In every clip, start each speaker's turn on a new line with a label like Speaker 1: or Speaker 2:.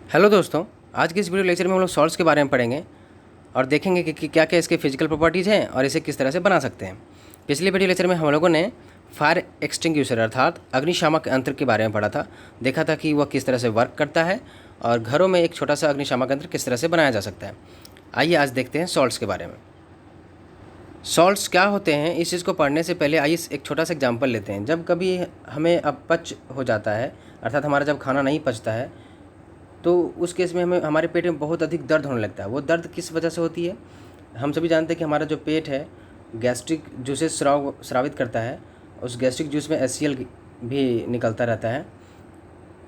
Speaker 1: Hello दोस्तों, आज के इस वीडियो लेक्चर में हम लोग सॉल्ट्स के बारे में पढ़ेंगे और देखेंगे कि क्या क्या इसके फिजिकल प्रॉपर्टीज़ हैं और इसे किस तरह से बना सकते हैं। पिछले वीडियो लेक्चर में हम लोगों ने फायर एक्सटिंग्विशर अर्थात अग्निशामक यंत्र के बारे में पढ़ा था। देखा था कि वह किस तरह से वर्क करता है और घरों में एक छोटा सा अग्निशामक यंत्र किस तरह से बनाया जा सकता है। आइए आज देखते हैं सॉल्ट्स के बारे में। सॉल्ट्स क्या होते हैं, इस चीज़ को पढ़ने से पहले आइए एक छोटा सा एग्जाम्पल लेते हैं। जब कभी हमें अपच हो जाता है अर्थात हमारा जब खाना नहीं पचता है तो उस केस में हमें हमारे पेट में बहुत अधिक दर्द होने लगता है। वो दर्द किस वजह से होती है? हम सभी जानते हैं कि हमारा जो पेट है गैस्ट्रिक जूसेस स्रावित करता है। उस गैस्ट्रिक जूस में HCl भी निकलता रहता है।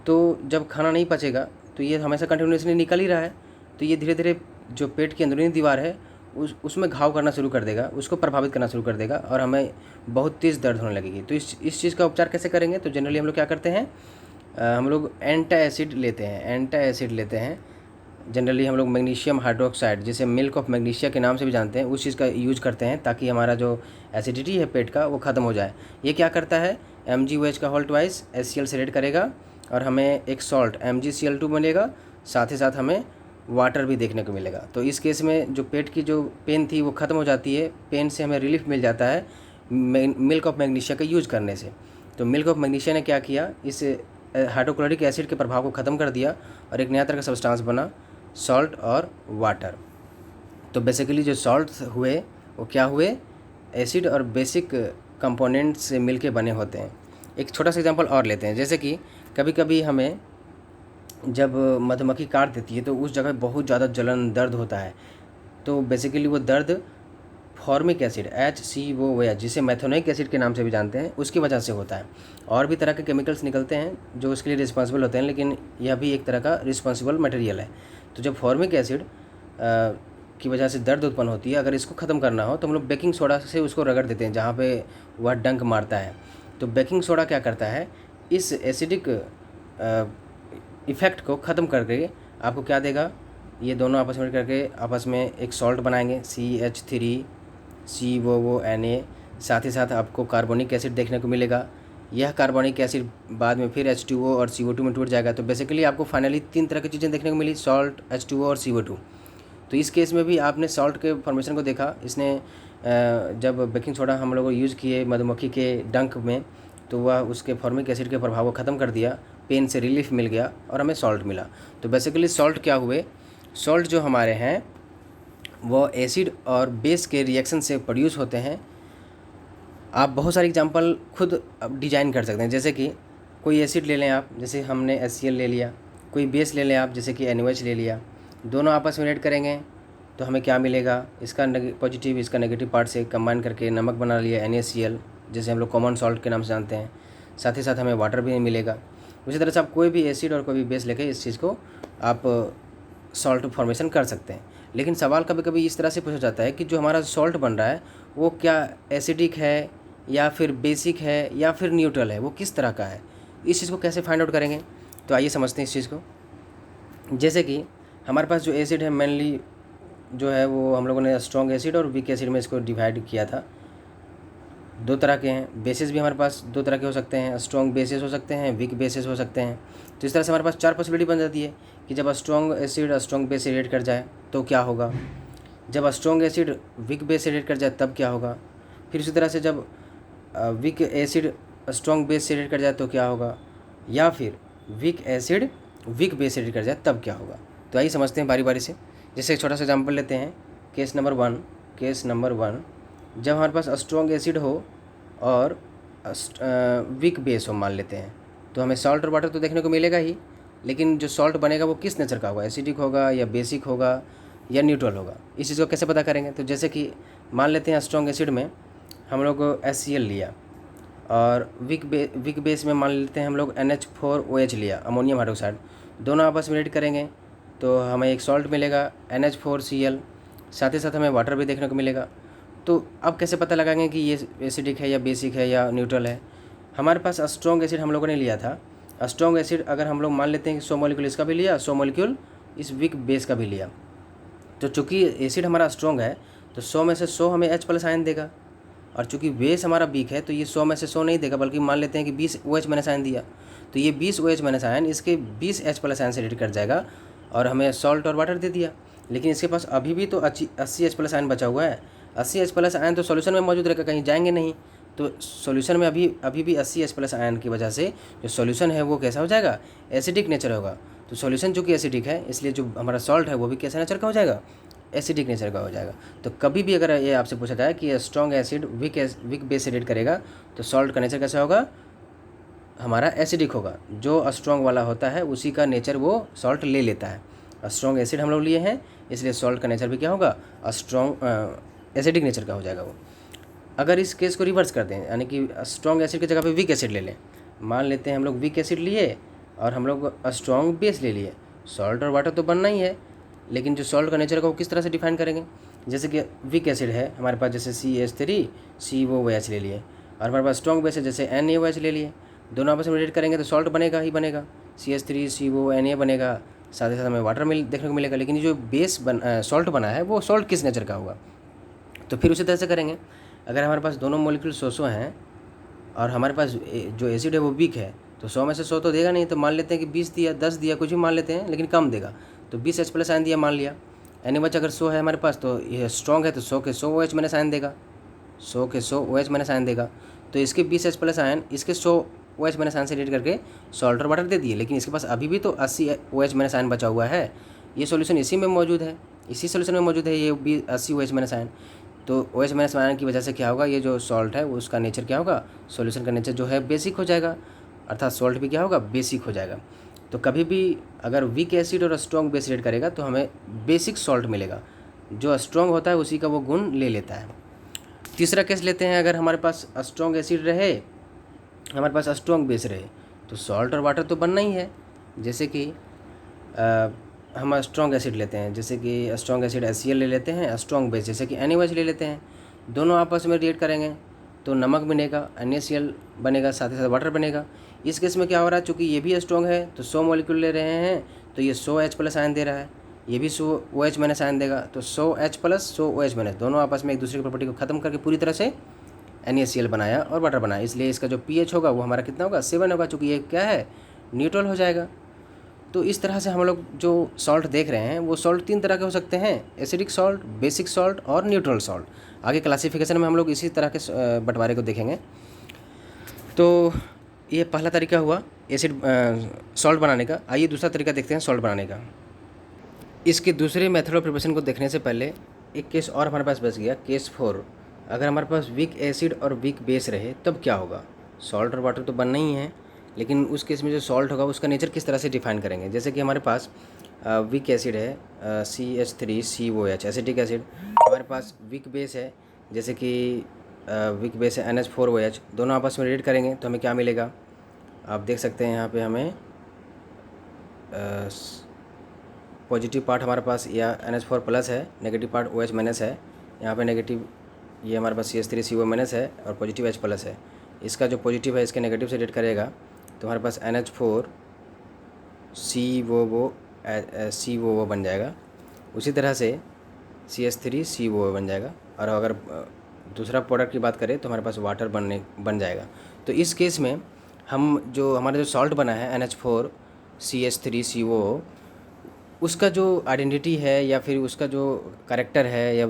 Speaker 1: तो जब खाना नहीं पचेगा तो ये हमेशा कंटिन्यूसली निकल ही रहा है, तो ये धीरे धीरे जो पेट की अंदरूनी दीवार है उसमें घाव करना शुरू कर देगा, उसको प्रभावित करना शुरू कर देगा और हमें बहुत तेज़ दर्द होने लगेगी। तो इस चीज़ का उपचार कैसे करेंगे? तो जनरली हम लोग क्या करते हैं, हम लोग एंटासिड लेते हैं। जनरली हम लोग मैग्नीशियम हाइड्रोक्साइड, जिसे मिल्क ऑफ मैग्नीशिया के नाम से भी जानते हैं, उस चीज़ का यूज करते हैं ताकि हमारा जो एसिडिटी है पेट का वो ख़त्म हो जाए। ये क्या करता है, MgOH का होल ट्वाइस HCl से रेड करेगा और हमें एक सॉल्ट MgCl2 मिलेगा, साथ ही साथ हमें वाटर भी देखने को मिलेगा। तो इस केस में जो पेट की जो पेन थी वो ख़त्म हो जाती है, पेन से हमें रिलीफ मिल जाता है मिल्क ऑफ मैग्नीशिया का यूज़ करने से। तो मिल्क ऑफ मैग्नीशिया ने क्या किया, इस हाइड्रोक्लोरिक एसिड के प्रभाव को ख़त्म कर दिया और एक नया तरह का सब्सटेंस बना सॉल्ट और वाटर। तो बेसिकली जो सॉल्ट हुए वो क्या हुए, एसिड और बेसिक कंपोनेंट्स से मिलके बने होते हैं। एक छोटा सा एग्जांपल और लेते हैं, जैसे कि कभी कभी हमें जब मधुमक्खी काट देती है तो उस जगह बहुत ज़्यादा जलन दर्द होता है। तो बेसिकली वो दर्द फॉर्मिक एसिड HCOOH, जिसे मैथोनिक एसिड के नाम से भी जानते हैं, उसकी वजह से होता है। और भी तरह के केमिकल्स निकलते हैं जो उसके लिए रिस्पॉन्सिबल होते हैं, लेकिन यह भी एक तरह का रिस्पॉन्सिबल मटेरियल है। तो जब फॉर्मिक एसिड की वजह से दर्द उत्पन्न होती है, अगर इसको ख़त्म करना हो तो हम लोग बेकिंग सोडा से उसको रगड़ देते हैं जहाँ पे वह डंक मारता है। तो बेकिंग सोडा क्या करता है, इस एसिडिक इफ़ेक्ट को ख़त्म करके आपको क्या देगा, ये दोनों आपस में करके आपस में एक सॉल्ट बनाएंगे CH3COONA। साथ ही साथ आपको कार्बोनिक एसिड देखने को मिलेगा। यह कार्बोनिक एसिड बाद में फिर H2O और CO2 में टूट जाएगा। तो बेसिकली आपको फाइनली 3 तरह की चीज़ें देखने को मिली, सॉल्ट, H2O और CO2। तो इस केस में भी आपने सॉल्ट के फॉर्मेशन को देखा। इसने जब बेकिंग सोडा हम लोग यूज़ किए मधुमक्खी के डंक में तो वह उसके फॉर्मिक एसिड के प्रभाव को ख़त्म कर दिया, पेन से रिलीफ मिल गया और हमें सॉल्ट मिला। तो बेसिकली सॉल्ट क्या हुए, सॉल्ट जो हमारे हैं वो एसिड और बेस के रिएक्शन से प्रोड्यूस होते हैं। आप बहुत सारे एग्जांपल खुद डिजाइन कर सकते हैं, जैसे कि कोई एसिड ले लें आप, जैसे हमने HCl ले लिया, कोई बेस ले लें आप जैसे कि NaOH ले लिया, दोनों आपस में रिएक्ट करेंगे तो हमें क्या मिलेगा, इसका पॉजिटिव इसका नेगेटिव पार्ट से कंबाइन करके नमक बना लिया NaCl, जैसे हम लोग कॉमन सॉल्ट के नाम से जानते हैं। साथ ही साथ हमें वाटर भी मिलेगा। उसी तरह से आप कोई भी एसिड और कोई भी बेस लेके इस चीज़ को आप सॉल्ट फॉर्मेशन कर सकते हैं। लेकिन सवाल कभी कभी इस तरह से पूछा जाता है कि जो हमारा सॉल्ट बन रहा है वो क्या एसिडिक है या फिर बेसिक है या फिर न्यूट्रल है, वो किस तरह का है, इस चीज़ को कैसे फाइंड आउट करेंगे? तो आइए समझते हैं इस चीज़ को। जैसे कि हमारे पास जो एसिड है मेनली जो है वो हम लोगों ने स्ट्रॉन्ग एसिड और वीक एसिड में इसको डिवाइड किया था। 2 तरह के हैं। बेसिस भी हमारे पास 2 तरह के हो सकते हैं, स्ट्रॉन्ग बेसिस हो सकते हैं, वीक बेसिस हो सकते हैं। तो इस तरह से हमारे पास 4 पॉसिबिलिटी बन जाती है कि जब स्ट्रॉन्ग एसिड स्ट्रॉन्ग बेस से रिएक्ट कर जाए तो क्या होगा, जब स्ट्रॉन्ग एसिड वीक बेस से रिएक्ट कर जाए तब क्या होगा, फिर उसी तरह से जब वीक एसिड स्ट्रॉन्ग बेस से रिएक्ट कर जाए तो क्या होगा, या फिर वीक एसिड वीक बेस से रिएक्ट कर जाए तब क्या होगा। तो आइए समझते हैं बारी बारी से। जैसे एक छोटा सा एग्जाम्पल लेते हैं, केस नंबर 1, जब हमारे पास स्ट्रॉन्ग एसिड हो और वीक बेस हो मान लेते हैं, तो हमें सॉल्ट और वाटर तो देखने को मिलेगा ही, लेकिन जो सॉल्ट बनेगा वो किस नेचर का होगा, एसिडिक होगा या बेसिक होगा या न्यूट्रल होगा। इस चीज़ को कैसे पता करेंगे? तो जैसे कि मान लेते हैं स्ट्रॉन्ग एसिड में हम लोग HCl लिया और वीक बेस में मान लेते हैं हम लोग NH4OH लिया, अमोनियम हाइड्रोक्साइड। दोनों आपस में रिएक्ट करेंगे तो हमें एक सॉल्ट मिलेगा NH4Cl, साथ ही साथ हमें वाटर भी देखने को मिलेगा। तो अब कैसे पता लगाएंगे कि ये एसिडिक है या बेसिक है या न्यूट्रल है? हमारे पास स्ट्रॉन्ग एसिड हम लोगों ने लिया था। स्ट्रॉन्ग एसिड अगर हम लोग मान लेते हैं कि 100 मॉलिक्यूल इसका भी लिया, 100 मॉलिक्यूल इस वीक बेस का भी लिया, तो चूँकि एसिड हमारा स्ट्रॉन्ग है तो 100 में से 100 हमें H+ आयन देगा, और चूँकि बेस हमारा वीक है तो ये 100 में से 100 नहीं देगा, बल्कि मान लेते हैं कि 20 OH माइनस आयन दिया, तो ये 20 OH माइनस आयन इसके 20 H+ आयन से रिएक्ट कर जाएगा और हमें सॉल्ट और वाटर दे दिया, लेकिन इसके पास अभी भी तो 80H+ आयन बचा हुआ है। 80H+ आयन तो सॉल्यूशन में मौजूद रहेगा, कहीं जाएंगे नहीं। तो सॉल्यूशन में अभी भी 80H+ आयन की वजह से जो सॉल्यूशन है वो कैसा हो जाएगा, एसिडिक नेचर होगा। तो सॉल्यूशन चूँकि एसिडिक है, इसलिए जो हमारा सॉल्ट है वो भी कैसा नेचर का हो जाएगा, एसिडिक नेचर का हो जाएगा। तो कभी भी अगर ये आपसे पूछा जाए कि स्ट्रॉन्ग एसिड वीक बेस से रिएक्ट करेगा तो सॉल्ट का नेचर कैसा होगा, हमारा एसिडिक होगा। जो स्ट्रॉन्ग वाला होता है उसी का नेचर वो सॉल्ट ले लेता है। स्ट्रॉन्ग एसिड हम लोग लिए हैं, इसलिए सॉल्ट का नेचर भी क्या होगा, स्ट्रॉन्ग एसिडिक नेचर का हो जाएगा वो। अगर इस केस को रिवर्स कर दें, यानी कि स्ट्रॉन्ग एसिड की जगह पे वीक एसिड ले लें, मान लेते हैं हम लोग वीक एसिड लिए और हम लोग स्ट्रॉन्ग बेस ले लिए। सॉल्ट और वाटर तो बनना ही है, लेकिन जो सॉल्ट का नेचर का वो किस तरह से डिफाइन करेंगे। जैसे कि वीक एसिड है हमारे पास, जैसे CH3COOH ले लिए, और हमारे पास स्ट्रॉन्ग बेस है जैसे NaOH ले लिए। दोनों आपस में रिलेट करेंगे तो सॉल्ट बनेगा ही बनेगा, CH3CONA बनेगा, साथ ही साथ हमें वाटर देखने को मिलेगा। लेकिन ये जो सॉल्ट बना है वो सॉल्ट किस नेचर का होगा, तो फिर उसी तरह से करेंगे। अगर हमारे पास दोनों मॉलिक्यूल 100 हैं और हमारे पास जो एसिड है वो वीक है, तो 100 में से 100 तो देगा नहीं। तो मान लेते हैं कि 20 दिया, 10 दिया, कुछ भी मान लेते हैं, लेकिन कम देगा। तो 20H+ आयन दिया मान लिया। NaOH अगर 100 है हमारे पास, तो ये स्ट्रॉन्ग है तो 100 के 100 OH मैंने साइन देगा, 100 के 100 OH मैंने साइन देगा। तो इसके 20H+ आयन इसके 100 OH मैंने साइन से रेड करके सॉल्ट और वाटर दे दिए, लेकिन इसके पास अभी भी तो 80 OH मैंने साइन बचा हुआ है। ये सॉल्यूशन इसी में मौजूद है, इसी सॉल्यूशन में मौजूद है ये 80 OH मैंने साइन। तो OH माइनस आयन की वजह से क्या होगा, ये जो सॉल्ट है उसका नेचर क्या होगा, सॉल्यूशन का नेचर जो है बेसिक हो जाएगा, अर्थात सॉल्ट भी क्या होगा, बेसिक हो जाएगा। तो कभी भी अगर वीक एसिड और स्ट्रॉन्ग बेस रेड करेगा तो हमें बेसिक सॉल्ट मिलेगा, जो स्ट्रॉन्ग होता है उसी का वो गुण ले लेता है। तीसरा केस लेते हैं, अगर हमारे पास स्ट्रॉन्ग एसिड रहे, हमारे पास स्ट्रॉन्ग बेस रहे, तो सॉल्ट और वाटर तो बनना ही है। जैसे कि हम स्ट्रॉन्ग एसिड लेते हैं, जैसे कि स्ट्रॉन्ग एसिड HCl ले लेते हैं, स्ट्रॉन्ग बेस जैसे कि NaOH ले लेते हैं। दोनों आपस में रिएक्ट करेंगे तो नमक बनेगा, NaCl बनेगा, साथ ही साथ वाटर बनेगा। इस केस में क्या हो रहा है, चूँकि ये भी स्ट्रॉन्ग है तो 100 मॉलिक्यूल ले रहे हैं, तो ये 100H+ आयन दे रहा है, ये भी 100 OH माइनस आयन देगा। तो 100H+ 100 OH माइनस दोनों आपस में एक दूसरे की प्रॉपर्टी को ख़त्म करके पूरी तरह से NaCl बनाया और वाटर बनाया। इसलिए इसका जो pH होगा वो हमारा कितना होगा, 7 होगा, चूँकि ये क्या है, न्यूट्रल हो जाएगा। तो इस तरह से हम लोग जो सॉल्ट देख रहे हैं वो सॉल्ट 3 तरह के हो सकते हैं, एसिडिक सॉल्ट, बेसिक सॉल्ट और न्यूट्रल सॉल्ट। आगे क्लासिफिकेशन में हम लोग इसी तरह के बंटवारे को देखेंगे। तो ये पहला तरीका हुआ एसिड सॉल्ट बनाने का। आइए दूसरा तरीका देखते हैं सॉल्ट बनाने का। इसके दूसरे मेथड ऑफ प्रिपरेशन को देखने से पहले एक केस और हमारे पास बच गया, केस 4। अगर हमारे पास वीक एसिड और वीक बेस रहे तब क्या होगा, सॉल्ट और वाटर तो बनना ही है, लेकिन उस केस में जो सॉल्ट होगा उसका नेचर किस तरह से डिफाइन करेंगे। जैसे कि हमारे पास वीक एसिड है CH3COH एसिटिक एसिड, हमारे पास वीक बेस है जैसे कि वीक बेस है NH4OH, दोनों आपस में रिएक्ट करेंगे तो हमें क्या मिलेगा, आप देख सकते हैं यहाँ पे हमें पॉजिटिव पार्ट हमारे पास या NH4+ है, नेगेटिव पार्ट OH माइनस है। यहाँ पे नेगेटिव ये हमारे पास CH3CO माइनस है और पॉजिटिव H+ है। इसका जो पॉजिटिव है इसके नेगेटिव से रिएक्ट करेगा तो हमारे पास NH4COO बन जाएगा। उसी तरह से CH3COO बन जाएगा। और अगर दूसरा प्रोडक्ट की बात करें तो हमारे पास वाटर बन जाएगा। तो इस केस में हम जो हमारा जो सॉल्ट बना है NH4CH3COO, उसका जो आइडेंटिटी है या फिर उसका जो कैरेक्टर है या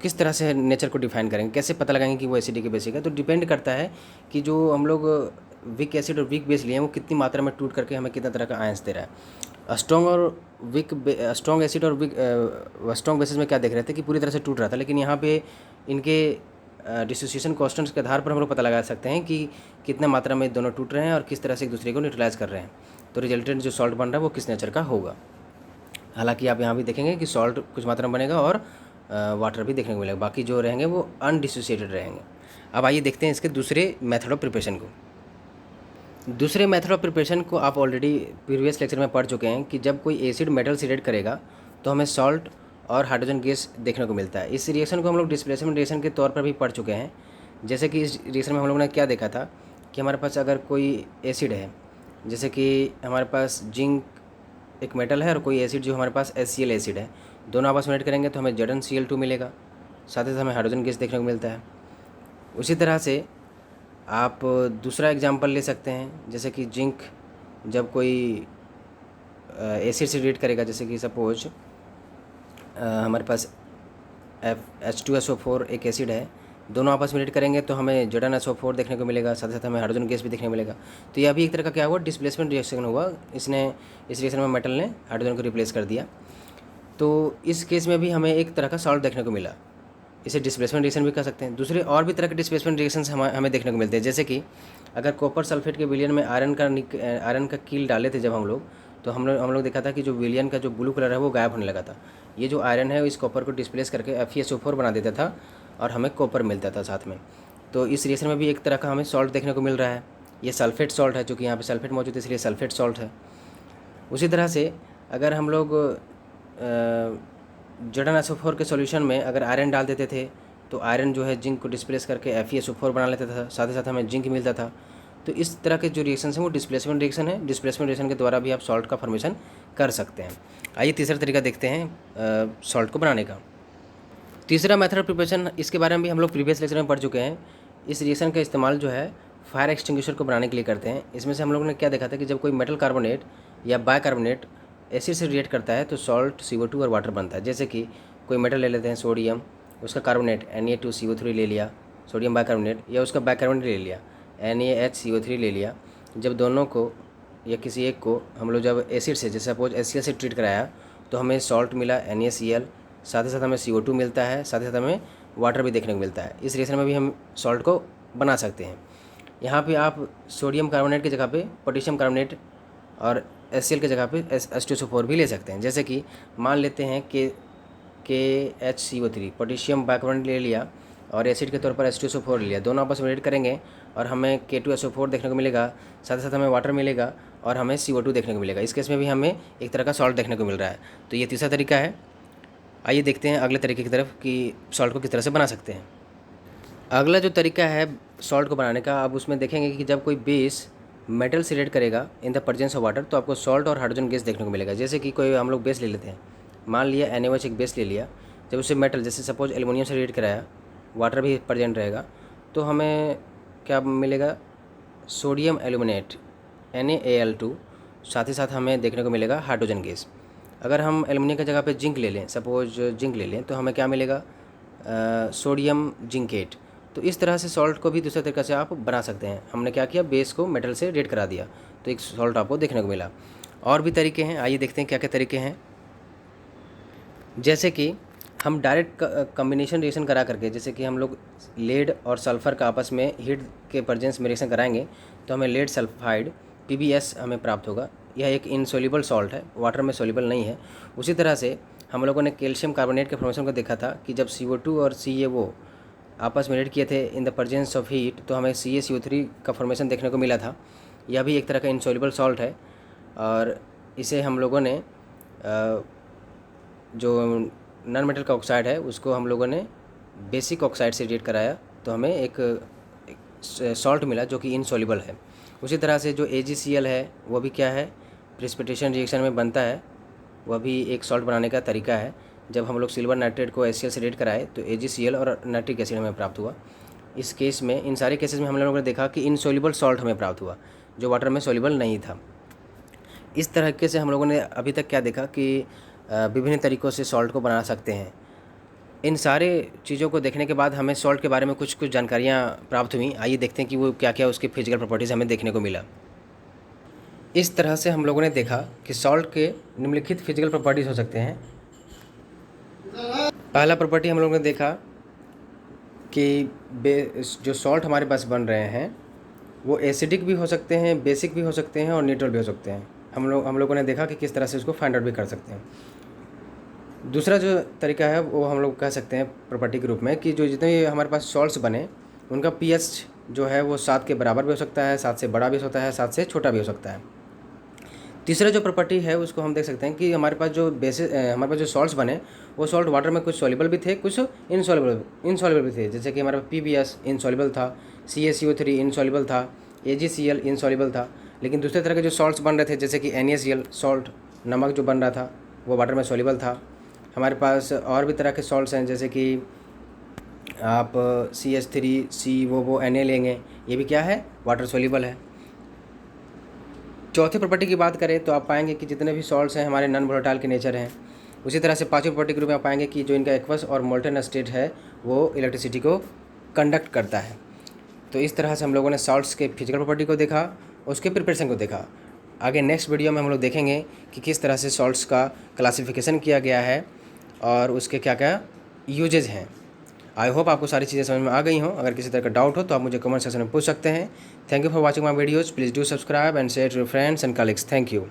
Speaker 1: किस तरह से नेचर को डिफाइन करेंगे, कैसे पता लगाएंगे कि वो एसिडिक है बेसिक है, तो डिपेंड करता है कि जो हम लोग वीक एसिड और वीक बेस लिए हैं वो कितनी मात्रा में टूट करके हमें कितना तरह का आयंस दे रहा है। स्ट्रॉन्ग एसिड और वीक स्ट्रॉन्ग बेसिस में क्या देख रहे थे कि पूरी तरह से टूट रहा था, लेकिन यहाँ पे इनके डिसोसिएशन कॉन्स्टेंट्स के आधार पर हम लोग पता लगा सकते हैं कि कितना मात्रा में दोनों टूट रहे हैं और किस तरह से एक दूसरे को न्यूट्रलाइज कर रहे हैं। तो रिजल्टेंट जो सॉल्ट बन रहा है वो किस नेचर का होगा। हालांकि आप यहाँ भी देखेंगे कि सॉल्ट कुछ मात्रा में बनेगा और वाटर भी देखने को मिलेगा, बाकी जो रहेंगे वो अनडिसोसिएटेड रहेंगे। अब आइए देखते हैं इसके दूसरे मेथड ऑफ प्रिपरेशन को। दूसरे मेथड ऑफ प्रिपरेशन को आप ऑलरेडी प्रीवियस लेक्चर में पढ़ चुके हैं कि जब कोई एसिड मेटल से रिएक्ट करेगा तो हमें सॉल्ट और हाइड्रोजन गैस देखने को मिलता है। इस रिएक्शन को हम लोग डिस्प्लेसमेंट रिएक्शन के तौर पर भी पढ़ चुके हैं। जैसे कि इस रिएक्शन में हम लोगों ने क्या देखा था कि हमारे पास अगर कोई एसिड है, जैसे कि हमारे पास जिंक एक मेटल है और कोई एसिड जो हमारे पास HCl एसिड है, दोनों आपस में रिएक्ट करेंगे तो हमें ZnCl2 मिलेगा, साथ ही साथ हमें हाइड्रोजन गैस देखने को मिलता है। उसी तरह से आप दूसरा एग्जांपल ले सकते हैं, जैसे कि जिंक जब कोई एसिड से रिएक्ट करेगा, जैसे कि सपोज हमारे पास H2SO4 एक एसिड है, दोनों आपस में रिएक्ट करेंगे तो हमें ZnSO4 देखने को मिलेगा, साथ ही साथ हमें हाइड्रोजन गैस भी देखने को मिलेगा। तो यह भी एक तरह का क्या हुआ, डिस्प्लेसमेंट रिएक्शन हुआ। इस रिएक्शन में मेटल ने हाइड्रोजन को रिप्लेस कर दिया। तो इस केस में भी हमें एक तरह का सॉल्ट देखने को मिला। इसे डिस्प्लेसमेंट रिएक्शन भी कह सकते हैं। दूसरे और भी तरह के डिस्प्लेसमेंट रिएक्शंस हमें देखने को मिलते हैं, जैसे कि अगर कॉपर सल्फेट के विलयन में आयरन का कील डाले थे जब हम लोग, तो हम लोग देखा था कि जो विलयन का जो ब्लू कलर है वो गायब होने लगा था। ये जो आयरन है इस कॉपर को डिस्प्लेस करके FeSO4 बना देता था और हमें कॉपर मिलता था साथ में। तो इस रिएक्शन में भी एक तरह का हमें सॉल्ट देखने को मिल रहा है। ये सल्फेट सॉल्ट है, चूँकि यहाँ पे सल्फेट मौजूद है इसलिए सल्फेट सॉल्ट है। उसी तरह से अगर हम लोग ZnSO4 के सॉल्यूशन में अगर आयरन डाल देते थे तो आयरन जो है जिंक को डिस्प्लेस करके FeSO4 बना लेता था, साथ ही साथ हमें जिंक मिलता था। तो इस तरह के जो रिएक्शन हैं वो डिस्प्लेसमेंट रिएक्शन है। डिस्प्लेसमेंट रिएक्शन के द्वारा भी आप सॉल्ट का फॉर्मेशन कर सकते हैं। आइए तीसरा तरीका देखते हैं सॉल्ट को बनाने का। तीसरा मेथड ऑफ प्रिपरेशन, इसके बारे में भी हम लोग प्रीवियस लेक्चर में पढ़ चुके हैं। इस रिएक्शन का इस्तेमाल जो है फायर एक्सटिंग्विशर को बनाने के लिए करते हैं। इसमें से हम लोगों ने क्या देखा था कि जब कोई मेटल कार्बोनेट या बाइकार्बोनेट एसिड से रिएक्ट करता है तो सॉल्ट CO2 और वाटर बनता है। जैसे कि कोई मेटल ले लेते हैं सोडियम, उसका कार्बोनेट Na2CO3 ले लिया, सोडियम बाइकार्बोनेट, या उसका बाइकार्बोनेट ले लिया NaHCO3 ले लिया। जब दोनों को या किसी एक को हम लोग जब एसिड से, जैसे सपोज HCl से ट्रीट कराया तो हमें सॉल्ट मिला NaCl, साथ ही साथ हमें CO2 मिलता है, साथ ही साथ हमें वाटर भी देखने को मिलता है। इस रिएक्शन में भी हम सॉल्ट को बना सकते हैं। यहाँ पे आप सोडियम कार्बोनेट की जगह पे पोटेशियम कार्बोनेट और HCl की जगह पे H2SO4 भी ले सकते हैं। जैसे कि मान लेते हैं कि KHCO3 पोटेशियम बाइकार्बोनेट ले लिया और एसिड के तौर पर H2SO4 ले लिया, दोनों आपस में रिएक्ट करेंगे और हमें K2SO4 देखने को मिलेगा, साथ ही साथ हमें वाटर मिलेगा और हमें CO2 देखने को मिलेगा। इस केस में भी हमें एक तरह का सॉल्ट देखने को मिल रहा है। तो ये तीसरा तरीका है। आइए देखते हैं अगले तरीके की तरफ कि सॉल्ट को किस तरह से बना सकते हैं। अगला जो तरीका है सॉल्ट को बनाने का, अब उसमें देखेंगे कि जब कोई बेस मेटल से रिएक्ट करेगा in the presence of water तो आपको सॉल्ट और हाइड्रोजन गैस देखने को मिलेगा। जैसे कि कोई हम लोग बेस ले लेते हैं, मान लिया NaOH एक बेस ले लिया, जब उसे मेटल जैसे सपोज एल्युमिनियम से रिएक्ट कराया, वाटर भी प्रेजेंट रहेगा तो हमें क्या मिलेगा, सोडियम एल्यूमिनेट NaAl2, साथ ही साथ हमें देखने को मिलेगा हाइड्रोजन गैस। अगर हम एल्युमिनियम की जगह पे जिंक ले लें, सपोज जिंक ले लें, तो हमें क्या मिलेगा, सोडियम जिंकेट। तो इस तरह से सॉल्ट को भी दूसरे तरीके से आप बना सकते हैं। हमने क्या किया, बेस को मेटल से रिएक्ट करा दिया तो एक सॉल्ट आपको देखने को मिला। और भी तरीके हैं, आइए देखते हैं क्या क्या तरीके हैं। जैसे कि हम डायरेक्ट कम्बिनेशन रिएक्शन करा करके, जैसे कि हम लोग लेड और सल्फ़र का आपस में हीट के प्रेजेंस में रिएक्शन कराएंगे तो हमें लेड सल्फाइड PbS हमें प्राप्त होगा। यह एक इनसोल्यूबल सॉल्ट है, वाटर में सोल्यूबल नहीं है। उसी तरह से हम लोगों ने कैल्शियम कार्बोनेट के फॉर्मेशन को देखा था कि जब CO2 और CaO आपस में रिएक्ट किए थे in the presence of heat तो हमें CaCO3 का फॉर्मेशन देखने को मिला था। यह भी एक तरह का इनसोल्यूबल सॉल्ट है और इसे हम लोगों ने जो नॉन मेटल का ऑक्साइड है उसको हम लोगों ने बेसिक ऑक्साइड से रिएक्ट कराया तो हमें एक सॉल्ट मिला जो कि इनसोल्यूबल है। उसी तरह से जो AgCl है वो भी क्या है, प्रेसिपिटेशन रिएक्शन में बनता है, वह भी एक सॉल्ट बनाने का तरीका है। जब हम लोग सिल्वर नाइट्रेट को HCl से रिएक्ट कराए तो AgCl और नाइट्रिक एसिड हमें प्राप्त हुआ। इस केस में, इन सारे केसेस में हम लोगों ने देखा कि इनसोल्यूबल सॉल्ट हमें प्राप्त हुआ जो वाटर में सोल्यूबल नहीं था। इस तरीके से हम लोगों ने अभी तक क्या देखा कि विभिन्न तरीक़ों से सॉल्ट को बना सकते हैं। इन सारे चीज़ों को देखने के बाद हमें सॉल्ट के बारे में कुछ जानकारियाँ प्राप्त हुई। आइए देखते हैं कि वो क्या क्या उसके फिजिकल प्रॉपर्टीज़ हमें देखने को मिला। इस तरह से हम लोगों ने देखा कि सॉल्ट के निम्नलिखित फिजिकल प्रॉपर्टीज़ हो सकते हैं। पहला प्रॉपर्टी हम लोगों ने देखा कि जो सॉल्ट हमारे पास बन रहे हैं वो एसिडिक भी हो सकते हैं, बेसिक भी हो सकते हैं और न्यूट्रल भी हो सकते हैं। हम लोगों ने देखा कि किस तरह से उसको फाइंड आउट भी कर सकते हैं। दूसरा जो तरीका है वो हम लोग कह सकते हैं प्रॉपर्टी के रूप में कि जो जितने भी हमारे पास सॉल्ट्स बने उनका pH जो है वो 7 के बराबर भी हो सकता है, 7 से बड़ा भी हो सकता है, 7 से छोटा भी हो सकता है। तीसरा जो प्रॉपर्टी है उसको हम देख सकते हैं कि हमारे पास जो सॉल्ट्स बने वो सॉल्ट वाटर में कुछ सॉल्युबल भी थे, कुछ इनसॉल्युबल भी थे। जैसे कि हमारे पास PbS इनसॉल्युबल था, CaCO3 इनसॉल्युबल था, AgCl इनसॉल्युबल था। लेकिन दूसरे तरह के जो सॉल्ट्स बन रहे थे जैसे कि NaCl सॉल्ट, नमक जो बन रहा था वो वाटर में सॉल्युबल था। हमारे पास और भी तरह के सॉल्ट्स हैं जैसे कि आप CH3COONA लेंगे, ये भी क्या है, वाटर सॉल्युबल है। चौथी प्रॉपर्टी की बात करें तो आप पाएंगे कि जितने भी सॉल्ट्स हैं हमारे नॉन वोलेटाइल के नेचर हैं। उसी तरह से पाँचवीं प्रॉपर्टी के रूप में आप पाएंगे कि जो इनका एक्वस और मोल्टन स्टेट है वो इलेक्ट्रिसिटी को कंडक्ट करता है। तो इस तरह से हम लोगों ने सॉल्ट्स के फिजिकल प्रॉपर्टी को देखा, उसके प्रिपरेशन को देखा। आगे नेक्स्ट वीडियो में हम लोग देखेंगे कि किस तरह से सॉल्ट्स का क्लासिफिकेशन किया गया है और उसके क्या क्या यूजेज हैं। आई होप आपको सारी चीज़ें समझ में आ गई हों। अगर किसी तरह का डाउट हो तो आप मुझे कमेंट सेक्शन में पूछ सकते हैं। Thank you for watching my videos. Please do subscribe and share to your friends and colleagues. Thank you.